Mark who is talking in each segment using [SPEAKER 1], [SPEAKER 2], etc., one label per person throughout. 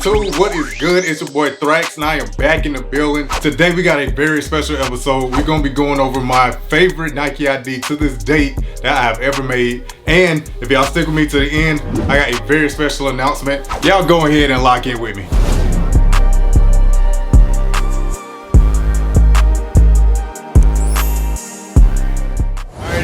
[SPEAKER 1] YouTube, what is good? It's your boy Thrax and I am back in the building. Today we got a very special episode. We're gonna be going over my favorite Nike ID to this date that I have ever made. And if y'all stick with me to the end, I got a very special announcement. Y'all go ahead and lock in with me.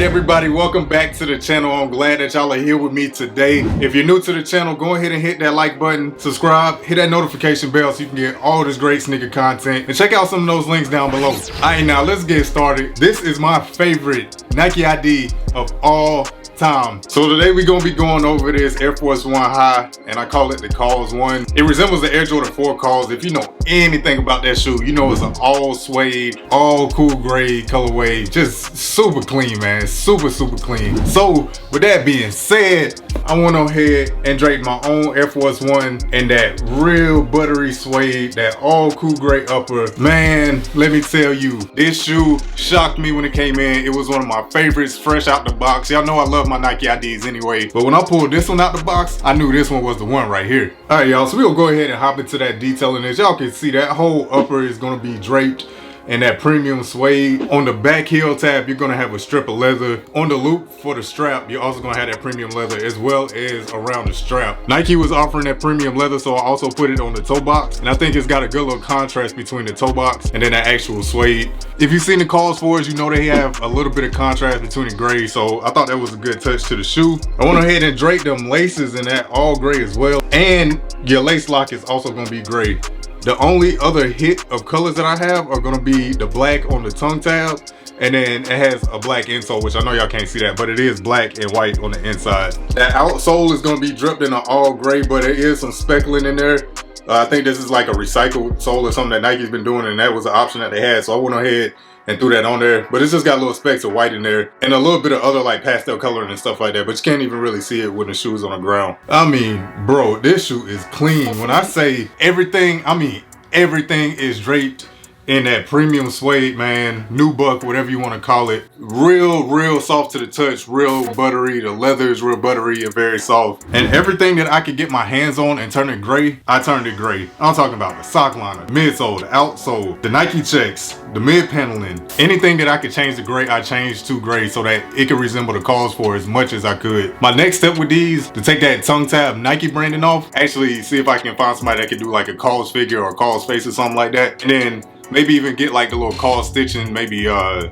[SPEAKER 1] Everybody, welcome back to the channel. I'm glad that y'all are here with me today. If you're new to the channel, go ahead and hit that like button, subscribe, hit that notification bell so you can get all this great sneaker content, and check out some of those links down below. Alright, now let's get started. This is my favorite Nike ID of all time. So today we're gonna be going over this Air Force One High, and I call it the KAWS One. It resembles the Air Jordan 4 KAWS. If you know anything about that shoe, you know it's an all suede, all cool gray colorway. Just super clean, man. Super clean. So with that being said, I went ahead and draped my own Air Force One in that real buttery suede, that all cool gray upper. Man, let me tell you, this shoe shocked me when it came in. It was one of my favorites fresh out the box. Y'all know I love my Nike IDs anyway, but when I pulled this one out the box, I knew this one was the one right here. All right, y'all, so we'll go ahead and hop into that detailing. As y'all can see, that whole upper is gonna be draped in that premium suede. On the back heel tab, you're gonna have a strip of leather. On the loop for the strap, you're also gonna have that premium leather as well as around the strap. Nike was offering that premium leather, so I also put it on the toe box, and I think it's got a good little contrast between the toe box and then that actual suede. If you've seen the KAWS 4s, you know they have a little bit of contrast between the gray, so I thought that was a good touch to the shoe. I went ahead and draped them laces in that all gray as well, and your lace lock is also gonna be gray. The only other hit of colors that I have are gonna be the black on the tongue tab, and then it has a black insole, which I know y'all can't see that, but it is black and white on the inside. That outsole is gonna be dripped in an all gray, but there is some speckling in there. I think this is like a recycled sole or something that Nike's been doing, and that was an option that they had, so I went ahead and threw that on there. But it's just got little specks of white in there and a little bit of other like pastel coloring and stuff like that, but you can't even really see it when the shoe's on the ground. I mean, bro, this shoe is clean. When I say everything, I mean everything is draped in that premium suede, man. Nubuck, whatever you want to call it. Real soft to the touch, real buttery. The leather is real buttery and very soft. And everything that I could get my hands on and turn it gray, I turned it gray. I'm talking about the sock liner, midsole, the outsole, the Nike checks, the mid paneling. Anything that I could change to gray, I changed to gray so that it could resemble the KAWS 4 as much as I could. My next step with these, to take that tongue tab Nike branding off, actually see if I can find somebody that could do like a KAWS figure or a KAWS face or something like that. And then maybe even get like the little KAWS stitching, maybe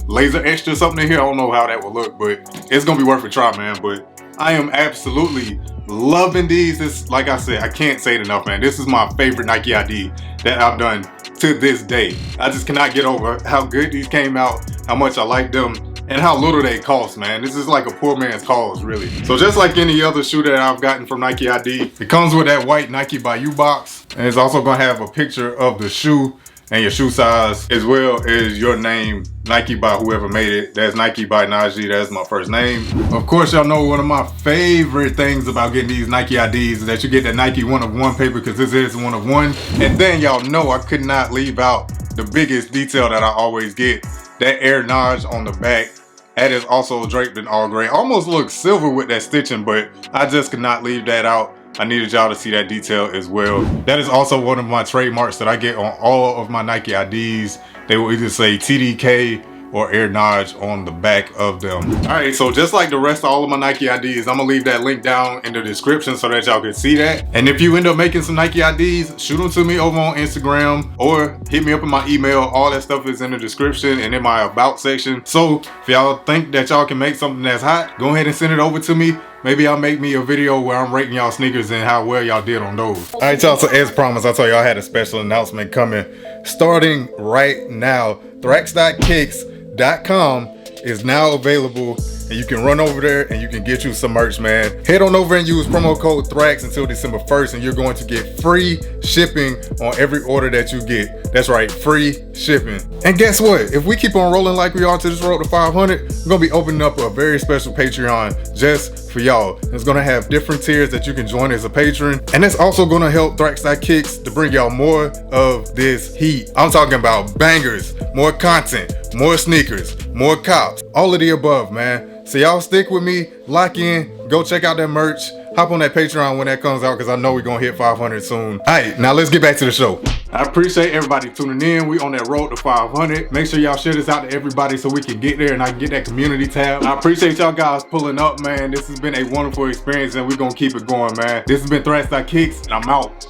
[SPEAKER 1] laser etched or something in here. I don't know how that would look, but it's gonna be worth a try, man. But I am absolutely loving these. This, like I said, I can't say it enough, man. This is my favorite Nike ID that I've done to this day. I just cannot get over how good these came out, how much I like them, and how little they cost, man. This is like a poor man's KAWS, really. So just like any other shoe that I've gotten from Nike ID, it comes with that white Nike by You box, and it's also gonna have a picture of the shoe and your shoe size, as well as your name, Nike by whoever made it. That's Nike by Najee, that's my first name. Of course, y'all know one of my favorite things about getting these Nike IDs is that you get the Nike one of one paper, because this is one of one. And then y'all know I could not leave out the biggest detail that I always get, that Air Naj on the back. That is also draped in all gray. Almost looks silver with that stitching, but I just could not leave that out. I needed y'all to see that detail as well. That is also one of my trademarks that I get on all of my Nike IDs. They will either say TDK or Air Naj on the back of them. All right, so just like the rest of all of my Nike IDs, I'm gonna leave that link down in the description so that y'all can see that. And if you end up making some Nike IDs, shoot them to me over on Instagram or hit me up in my email. All that stuff is in the description and in my about section. So if y'all think that y'all can make something that's hot, go ahead and send it over to me. Maybe I'll make me a video where I'm rating y'all sneakers and how well y'all did on those. All right, y'all, so as promised, I told y'all I had a special announcement coming. Starting right now, thrax.kicks.com is now available, and you can run over there and you can get you some merch, man. Head on over and use promo code Thrax until December 1st, and you're going to get free shipping on every order that you get. That's right, free shipping. And guess what? If we keep on rolling like we are to this road to 500, we're gonna be opening up a very special Patreon just for y'all. It's gonna have different tiers that you can join as a patron, and it's also gonna help Thrax.Kicks to bring y'all more of this heat. I'm talking about bangers, more content, more sneakers, more cops, all of the above, man. So y'all stick with me, lock in, go check out that merch, hop on that Patreon when that comes out, because I know we're gonna hit 500 soon. All right, now let's get back to the show. I appreciate everybody tuning in. We on that road to 500. Make sure y'all share this out to everybody so we can get there and I can get that community tab. I appreciate y'all guys pulling up, man. This has been a wonderful experience and we're gonna keep it going, man. This has been Thrash Kicks and I'm out.